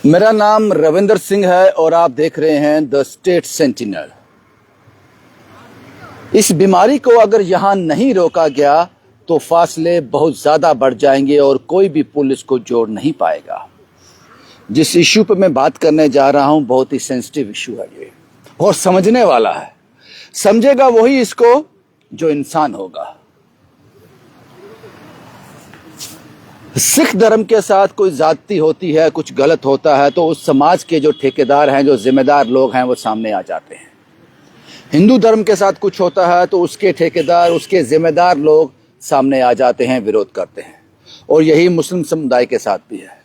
मेरा नाम रविंदर सिंह है और आप देख रहे हैं द स्टेट सेंटिनल। इस बीमारी को अगर यहां नहीं रोका गया तो फासले बहुत ज्यादा बढ़ जाएंगे और कोई भी पुल इसको जोड़ नहीं पाएगा। जिस इश्यू पर मैं बात करने जा रहा हूं बहुत ही सेंसिटिव इश्यू है ये और समझने वाला है। समझेगा वही इसको जो इंसान होगा। सिख धर्म के साथ कोई जाति होती है, कुछ गलत होता है तो उस समाज के जो ठेकेदार हैं, जो जिम्मेदार लोग हैं वो सामने आ जाते हैं। हिंदू धर्म के साथ कुछ होता है तो उसके ठेकेदार, उसके जिम्मेदार लोग सामने आ जाते हैं, विरोध करते हैं। और यही मुस्लिम समुदाय के साथ भी है।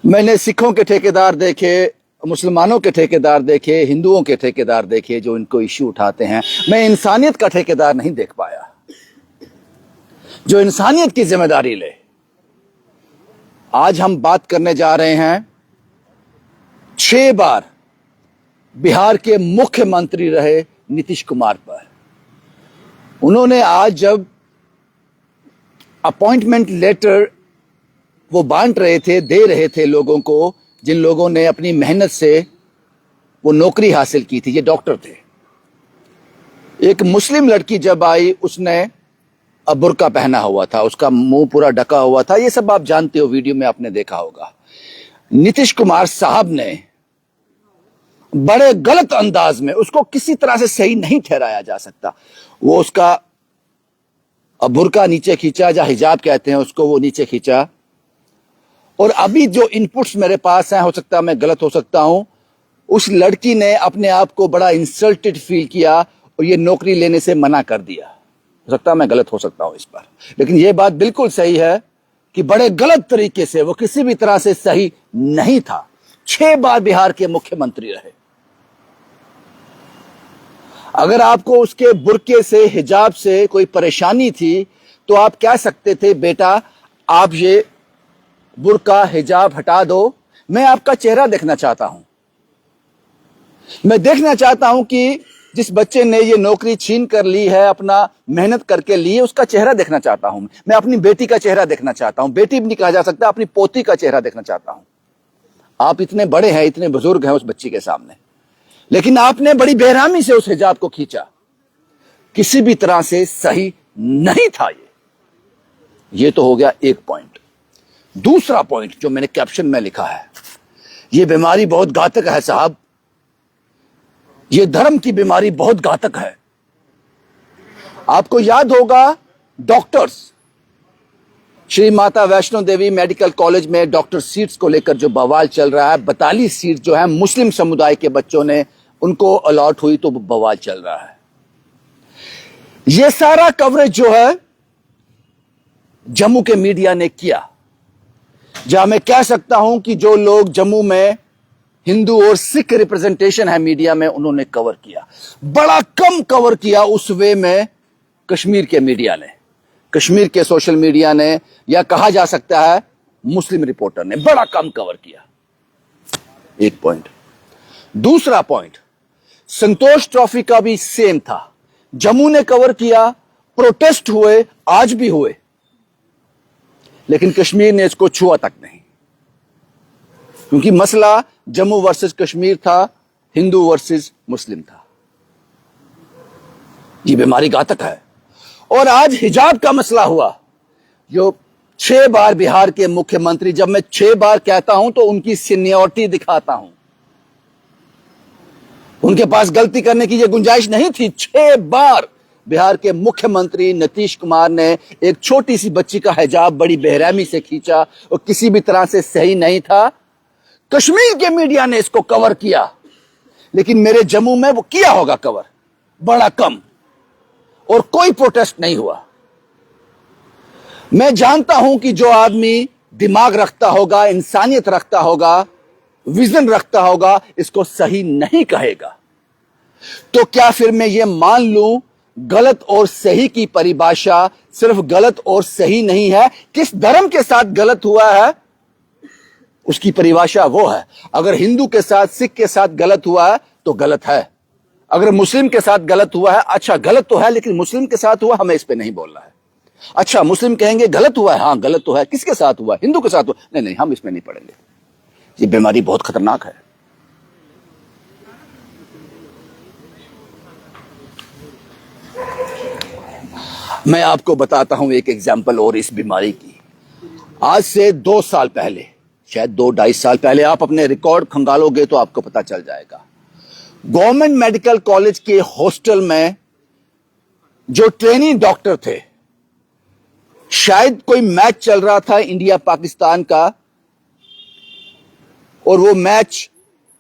मैंने सिखों के ठेकेदार देखे, मुसलमानों के ठेकेदार देखे, हिंदुओं के ठेकेदार देखे जो इनको इश्यू उठाते हैं। मैं इंसानियत का ठेकेदार नहीं देख पाया जो इंसानियत की जिम्मेदारी ले। आज हम बात करने जा रहे हैं 6 बार बिहार के मुख्यमंत्री रहे नीतीश कुमार पर। उन्होंने आज जब अपॉइंटमेंट लेटर वो बांट रहे थे, दे रहे थे लोगों को, जिन लोगों ने अपनी मेहनत से वो नौकरी हासिल की थी, ये डॉक्टर थे। एक मुस्लिम लड़की जब आई, उसने बुर्का पहना हुआ था, उसका मुंह पूरा ढका हुआ था। ये सब आप जानते हो, वीडियो में आपने देखा होगा। नीतीश कुमार साहब ने बड़े गलत अंदाज में, उसको किसी तरह से सही नहीं ठहराया जा सकता, वो उसका बुर्का नीचे खींचा, या हिजाब कहते हैं उसको, वो नीचे खींचा। और अभी जो इनपुट्स मेरे पास हैं, हो सकता है मैं गलत हो सकता हूं, उस लड़की ने अपने आप को बड़ा इंसल्टेड फील किया और ये नौकरी लेने से मना कर दिया। हो सकता है मैं गलत हो सकता हूं इस पर, लेकिन यह बात बिल्कुल सही है कि बड़े गलत तरीके से, वो किसी भी तरह से सही नहीं था। 6 बार बिहार के मुख्यमंत्री रहे। अगर आपको उसके बुर्के से, हिजाब से कोई परेशानी थी तो आप कह सकते थे, बेटा आप ये बुर्का हिजाब हटा दो, मैं आपका चेहरा देखना चाहता हूं। मैं देखना चाहता हूं कि जिस बच्चे ने ये नौकरी छीन कर ली है, अपना मेहनत करके ली है, उसका चेहरा देखना चाहता हूं। मैं अपनी बेटी का चेहरा देखना चाहता हूं। बेटी भी नहीं कहा जा सकता, अपनी पोती का चेहरा देखना चाहता हूं। आप इतने बड़े हैं, इतने बुजुर्ग हैं उस बच्ची के सामने, लेकिन आपने बड़ी बेरहमी से उस हिजाब को खींचा। किसी भी तरह से सही नहीं था ये तो हो गया एक पॉइंट। दूसरा पॉइंट जो मैंने कैप्शन में लिखा है, ये बीमारी बहुत घातक है साहब, ये धर्म की बीमारी बहुत घातक है। आपको याद होगा, doctors, Shri Mata Vaishno Devi medical college में डॉक्टर सीट्स को लेकर जो बवाल चल रहा है, 42 सीट जो है मुस्लिम समुदाय के बच्चों ने उनको अलॉट हुई, तो बवाल चल रहा है। यह सारा कवरेज जो है जम्मू के मीडिया ने किया, जहां मैं कह सकता हूं कि जो लोग जम्मू में हिंदू और सिख रिप्रेजेंटेशन है मीडिया में, उन्होंने कवर किया। बड़ा कम कवर किया उस वे में कश्मीर के मीडिया ने, कश्मीर के सोशल मीडिया ने, या कहा जा सकता है मुस्लिम रिपोर्टर ने बड़ा कम कवर किया। एक पॉइंट। दूसरा पॉइंट, संतोष ट्रॉफी का भी सेम था। जम्मू ने कवर किया, प्रोटेस्ट हुए, आज भी हुए, लेकिन कश्मीर ने इसको छुआ तक नहीं, क्योंकि मसला जम्मू वर्सेस कश्मीर था, हिंदू वर्सेस मुस्लिम था। ये बीमारी घातक है। और आज हिजाब का मसला हुआ, जो 6 बार बिहार के मुख्यमंत्री, जब मैं 6 बार कहता हूं तो उनकी सीनियरिटी दिखाता हूं, उनके पास गलती करने की ये गुंजाइश नहीं थी। 6 बार बिहार के मुख्यमंत्री नीतीश कुमार ने एक छोटी सी बच्ची का हिजाब बड़ी बेरहमी से खींचा और किसी भी तरह से सही नहीं था। कश्मीर के मीडिया ने इसको कवर किया, लेकिन मेरे जम्मू में वो किया होगा कवर, बड़ा कम, और कोई प्रोटेस्ट नहीं हुआ। मैं जानता हूं कि जो आदमी दिमाग रखता होगा, इंसानियत रखता होगा, विजन रखता होगा, इसको सही नहीं कहेगा। तो क्या फिर मैं ये मान लूं गलत और सही की परिभाषा सिर्फ गलत और सही नहीं है? किस धर्म के साथ गलत हुआ है उसकी परिभाषा वो है। अगर हिंदू के साथ, सिख के साथ गलत हुआ है तो गलत है। अगर मुस्लिम के साथ गलत हुआ है, अच्छा गलत तो है, लेकिन मुस्लिम के साथ हुआ, हमें इस पे नहीं बोलना है। अच्छा, मुस्लिम कहेंगे गलत हुआ है, हाँ गलत तो है, किसके साथ हुआ? हिंदू के साथ हुआ। नहीं नहीं, हम इसमें नहीं पड़ेंगे, ये बीमारी बहुत खतरनाक है। मैं आपको बताता हूं एक एग्जाम्पल और इस बीमारी की। आज से 2 साल पहले, शायद 2-2.5 साल पहले, आप अपने रिकॉर्ड खंगालोगे तो आपको पता चल जाएगा। गवर्नमेंट मेडिकल कॉलेज के हॉस्टल में जो ट्रेनिंग डॉक्टर थे, शायद कोई मैच चल रहा था इंडिया पाकिस्तान का, और वो मैच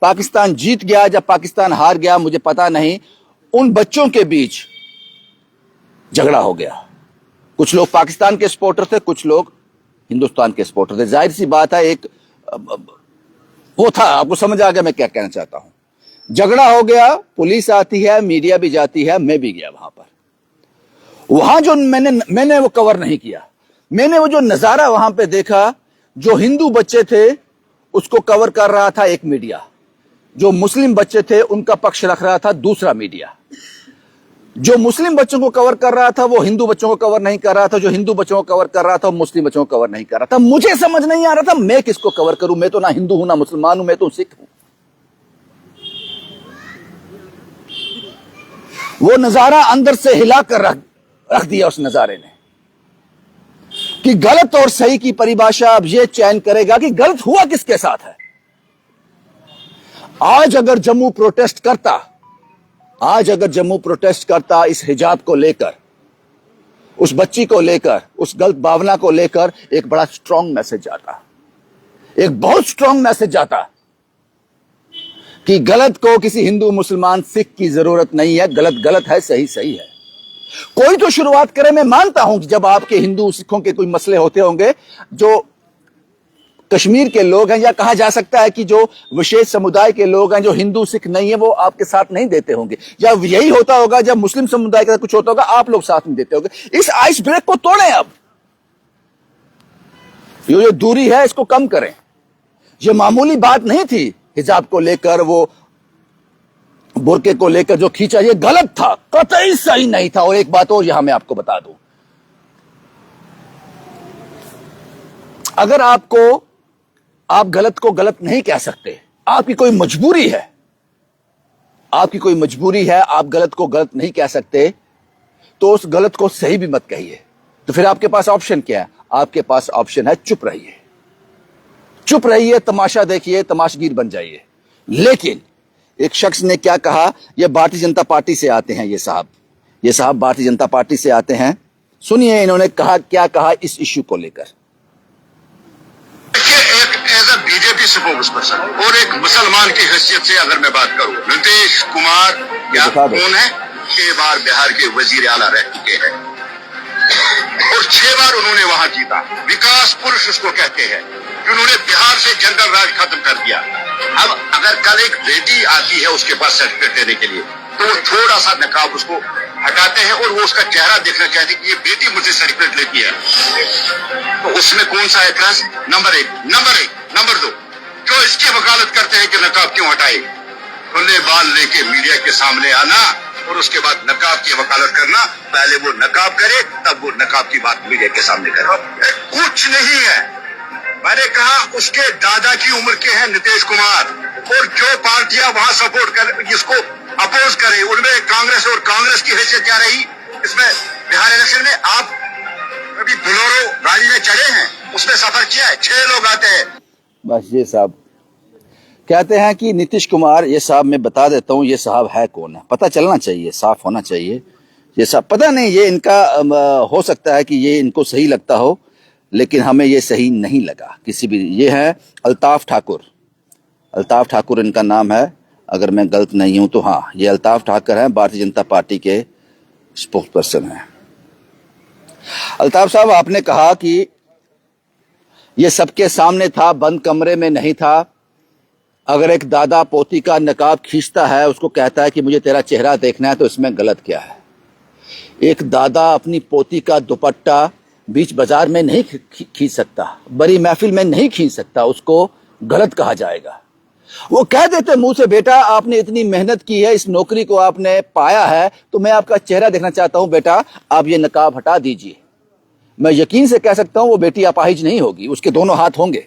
पाकिस्तान जीत गया या पाकिस्तान हार गया, मुझे पता नहीं। उन बच्चों के बीच झगड़ा हो गया। कुछ लोग पाकिस्तान के सपोर्टर थे, कुछ लोग हिंदुस्तान के सपोर्टर थे। जाहिर सी बात है, एक वो था, आपको समझ आ गया मैं क्या कहना चाहता हूं। झगड़ा हो गया, पुलिस आती है, मीडिया भी जाती है, मैं भी गया वहां पर। वहां जो मैंने वो कवर नहीं किया। मैंने वो जो नजारा वहां पे देखा, जो हिंदू बच्चे थे उसको कवर कर रहा था एक मीडिया, जो मुस्लिम बच्चे थे उनका पक्ष रख रहा था दूसरा मीडिया। जो मुस्लिम बच्चों को कवर कर रहा था वो हिंदू बच्चों को कवर नहीं कर रहा था, जो हिंदू बच्चों को कवर कर रहा था वो मुस्लिम बच्चों को कवर नहीं कर रहा था। मुझे समझ नहीं आ रहा था मैं किसको कवर करूं। मैं तो ना हिंदू हूं ना मुसलमान हूं, मैं तो सिख हूं। वो नजारा अंदर से हिलाकर रख दिया उस नजारे ने, कि गलत और सही की परिभाषा अब यह चयन करेगा कि गलत हुआ किसके साथ है। आज अगर जम्मू प्रोटेस्ट करता इस हिजाब को लेकर, उस बच्ची को लेकर, उस गलत भावना को लेकर, एक बड़ा स्ट्रांग मैसेज जाता, एक बहुत स्ट्रांग मैसेज जाता कि गलत को किसी हिंदू मुसलमान सिख की जरूरत नहीं है। गलत गलत है, सही सही है। कोई तो शुरुआत करे। मैं मानता हूं कि जब आपके हिंदू सिखों के कोई मसले होते होंगे, जो कश्मीर के लोग हैं, या कहा जा सकता है कि जो विशेष समुदाय के लोग हैं जो हिंदू सिख नहीं है, वो आपके साथ नहीं देते होंगे, या यही होता होगा जब मुस्लिम समुदाय के साथ कुछ होता होगा, आप लोग साथ नहीं देते होंगे। इस आइस ब्रेक को तोड़ें। अब ये जो दूरी है इसको कम करें। ये मामूली बात नहीं थी हिजाब को लेकर, वो बुर्के को लेकर जो खींचा, ये गलत था, कतई सही नहीं था। और एक बात और यहां मैं आपको बता दूं, अगर आप गलत को गलत नहीं कह सकते, आपकी कोई मजबूरी है, आप गलत को गलत नहीं कह सकते, तो उस गलत को सही भी मत कहिए। तो फिर आपके पास ऑप्शन क्या है? आपके पास ऑप्शन है चुप रहिए, तमाशा देखिए, तमाशगीर बन जाइए। लेकिन एक शख्स ने क्या कहा, ये भारतीय जनता पार्टी से आते हैं, ये साहब भारतीय जनता पार्टी से आते हैं। सुनिए इन्होंने क्या कहा इस इश्यू को लेकर। As a BJP spokesperson और एक मुसलमान की हैसियत से अगर मैं बात करूं, नीतीश कुमार क्या कौन है? 6 बार बिहार के वजीर आला रह चुके हैं और 6 बार उन्होंने वहां जीता। विकास पुरुष उसको कहते हैं कि उन्होंने बिहार से जंगल राज खत्म कर दिया। अब अगर कल एक बेटी आती है उसके पास सर्टिफिकेट देने के लिए, तो वो थोड़ा सा नकाब उसको हटाते हैं और वो उसका चेहरा देखना चाहते हैं कि ये बेटी मुझे सर्टिफिकेट लेती है। तो उसमें कौन सा एतराज? नंबर एक। नंबर 2, जो इसकी वकालत करते हैं कि नकाब क्यों हटाए, खुले बाल लेके मीडिया के सामने आना और उसके बाद नकाब की वकालत करना। पहले वो नकाब करे, तब वो नकाब की बात मीडिया के सामने करे। कुछ नहीं है। मैंने कहा उसके दादा की उम्र के हैं नीतीश कुमार, और जो पार्टियां वहां सपोर्ट कर, जिसको अपोज करे, उनमें कांग्रेस की हैसियत क्या रही इसमें बिहार इलेक्शन में? आप अभी बोलेरो गाड़ी में चढ़े हैं, उसमें सफर किया है, 6 लोग आते हैं। बस ये साहब कहते हैं कि नीतीश कुमार, ये साहब मैं बता देता हूं ये साहब है कौन है, पता चलना चाहिए, साफ होना चाहिए। ये साहब पता नहीं, ये इनका हो सकता है कि ये इनको सही लगता हो, लेकिन हमें ये सही नहीं लगा किसी भी। ये है अल्ताफ ठाकुर इनका नाम है, अगर मैं गलत नहीं हूं तो। हाँ, ये अल्ताफ ठाकुर हैं, भारतीय जनता पार्टी के स्पोक्स पर्सन हैं। अल्ताफ साहब, आपने कहा कि ये सबके सामने था, बंद कमरे में नहीं था। अगर एक दादा पोती का नकाब खींचता है, उसको कहता है कि मुझे तेरा चेहरा देखना है, तो इसमें गलत क्या है? एक दादा अपनी पोती का दुपट्टा बीच बाजार में नहीं खींच सकता, बड़ी महफिल में नहीं खींच सकता, उसको गलत कहा जाएगा। वो कह देते मुंह से, बेटा आपने इतनी मेहनत की है, इस नौकरी को आपने पाया है, तो मैं आपका चेहरा देखना चाहता हूं, बेटा आप ये नकाब हटा दीजिए। मैं यकीन से कह सकता हूं वो बेटी अपाहिज नहीं होगी, उसके दोनों हाथ होंगे,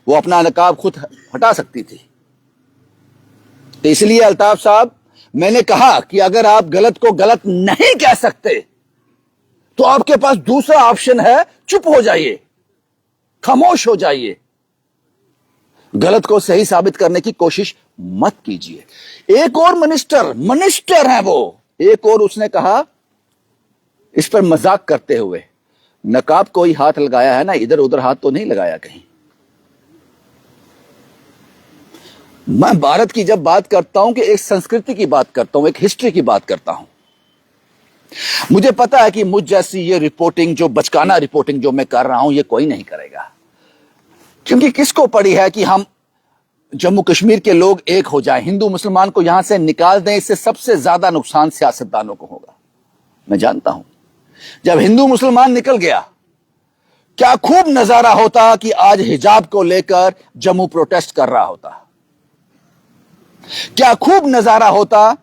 वो अपना नकाब खुद हटा सकती थी। तो इसलिए अल्ताफ साहब, मैंने कहा कि अगर आप गलत को गलत नहीं कह सकते तो आपके पास दूसरा ऑप्शन है, चुप हो जाइए, खामोश हो जाइए, गलत को सही साबित करने की कोशिश मत कीजिए। एक और मिनिस्टर हैं वो, एक और उसने कहा इस पर मजाक करते हुए, नकाब कोई हाथ लगाया है ना, इधर उधर हाथ तो नहीं लगाया कहीं। मैं भारत की जब बात करता हूं कि एक संस्कृति की बात करता हूं, एक हिस्ट्री की बात करता हूं, मुझे पता है कि मुझ जैसी ये रिपोर्टिंग, जो बचकाना रिपोर्टिंग जो मैं कर रहा हूं, ये कोई नहीं करेगा। क्योंकि किसको पड़ी है कि हम जम्मू कश्मीर के लोग एक हो जाएं, हिंदू मुसलमान को यहां से निकाल दें, इससे सबसे ज्यादा नुकसान सियासतदानों को होगा। मैं जानता हूं, जब हिंदू मुसलमान निकल गया, क्या खूब नजारा होता कि आज हिजाब को लेकर जम्मू प्रोटेस्ट कर रहा होता, क्या खूब नजारा होता।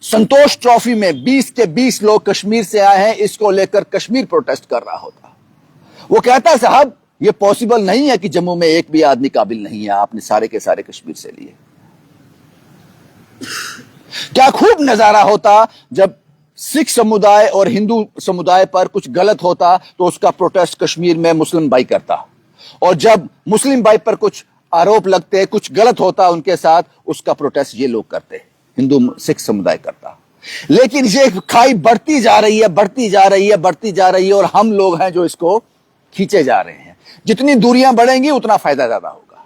संतोष ट्रॉफी में 20 के 20 लोग कश्मीर से आए हैं, इसको लेकर कश्मीर प्रोटेस्ट कर रहा होता। वो कहता है साहब ये पॉसिबल नहीं है कि जम्मू में एक भी आदमी काबिल नहीं है, आपने सारे के सारे कश्मीर से लिए। क्या खूब नजारा होता जब सिख समुदाय और हिंदू समुदाय पर कुछ गलत होता तो उसका प्रोटेस्ट कश्मीर में मुस्लिम भाई करता, और जब मुस्लिम भाई पर कुछ आरोप लगते, कुछ गलत होता उनके साथ, उसका प्रोटेस्ट ये लोग करते, हिंदू सिख समुदाय करता। लेकिन ये खाई बढ़ती जा रही है, बढ़ती जा रही है, बढ़ती जा रही है, और हम लोग हैं जो इसको खींचे जा रहे हैं। जितनी दूरियां बढ़ेंगी उतना फायदा ज्यादा होगा।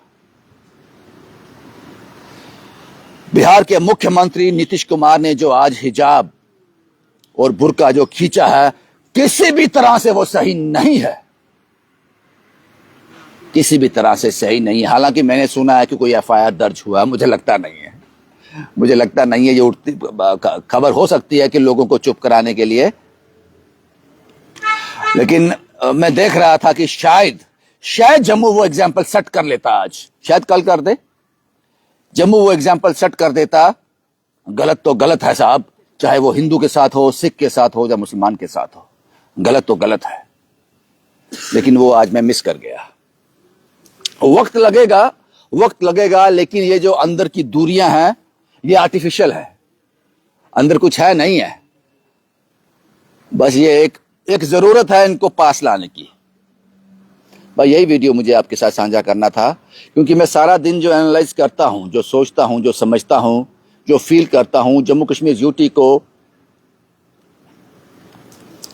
बिहार के मुख्यमंत्री नीतीश कुमार ने जो आज हिजाब और बुर्का जो खींचा है, किसी भी तरह से वो सही नहीं है, किसी भी तरह से सही नहीं है। हालांकि मैंने सुना है कि कोई एफआईआर दर्ज हुआ, मुझे लगता नहीं है, मुझे लगता नहीं है। ये उठती खबर हो सकती है कि लोगों को चुप कराने के लिए, लेकिन मैं देख रहा था कि शायद जम्मू वो एग्जाम्पल सेट कर लेता, आज शायद कल कर दे, जम्मू वो एग्जाम्पल सेट कर देता। गलत तो गलत है साहब, चाहे वो हिंदू के साथ हो, सिख के साथ हो या मुसलमान के साथ हो, गलत तो गलत है। लेकिन वो आज मैं मिस कर गया। वक्त लगेगा, लेकिन ये जो अंदर की दूरियां हैं ये आर्टिफिशियल है, अंदर कुछ है नहीं है, बस ये एक जरूरत है इनको पास लाने की। भाई यही वीडियो मुझे आपके साथ साझा करना था, क्योंकि मैं सारा दिन जो एनालाइज करता हूं, जो सोचता हूं, जो समझता हूं, जो फील करता हूं, जम्मू कश्मीर यूटी को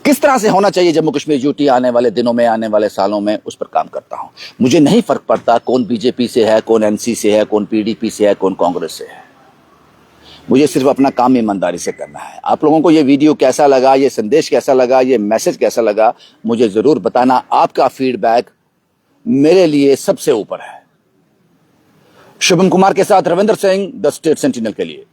किस तरह से होना चाहिए, जम्मू कश्मीर यूटी आने वाले दिनों में, आने वाले सालों में, उस पर काम करता हूं। मुझे नहीं फर्क पड़ता कौन बीजेपी से है, कौन एनसी से है, कौन पीडीपी से है, कौन कांग्रेस से है। मुझे सिर्फ अपना काम ईमानदारी से करना है। आप लोगों को ये वीडियो कैसा लगा, ये संदेश कैसा लगा, ये मैसेज कैसा लगा, मुझे जरूर बताना। आपका फीडबैक मेरे लिए सबसे ऊपर है। शुभम कुमार के साथ Ravindra Singh, the state sentinel के लिए।